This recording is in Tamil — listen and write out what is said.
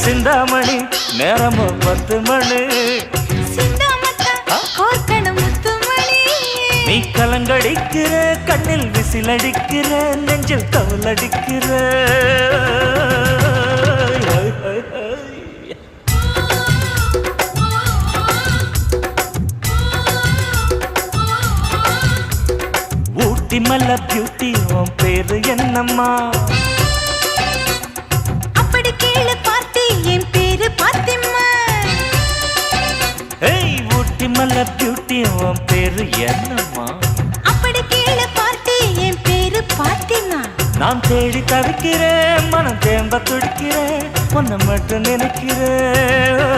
சிந்தாமணி நேரமோ 10 மணி நீ கலங்கடிக்கிற கண்ணில் விசிலடிக்கிற நெஞ்சில் கவலடிக்கிற ஊட்டி மல்ல பியூட்டி உன் பேரு என்னம்மா அப்படி கேளு பார்த்தி என் பேரு பாத்திம்மா ஏய் ஊட்டி மல்ல பியூட்டி உன் பேரு என்னம்மா அப்படி கேளு பார்த்தி என் பேரு பாத்திம்மா நான் தேடி தவிக்கிறேன் மனம் தேம்ப துடிக்கிறேன் உன்னை மட்டும் நினைக்கிறேன்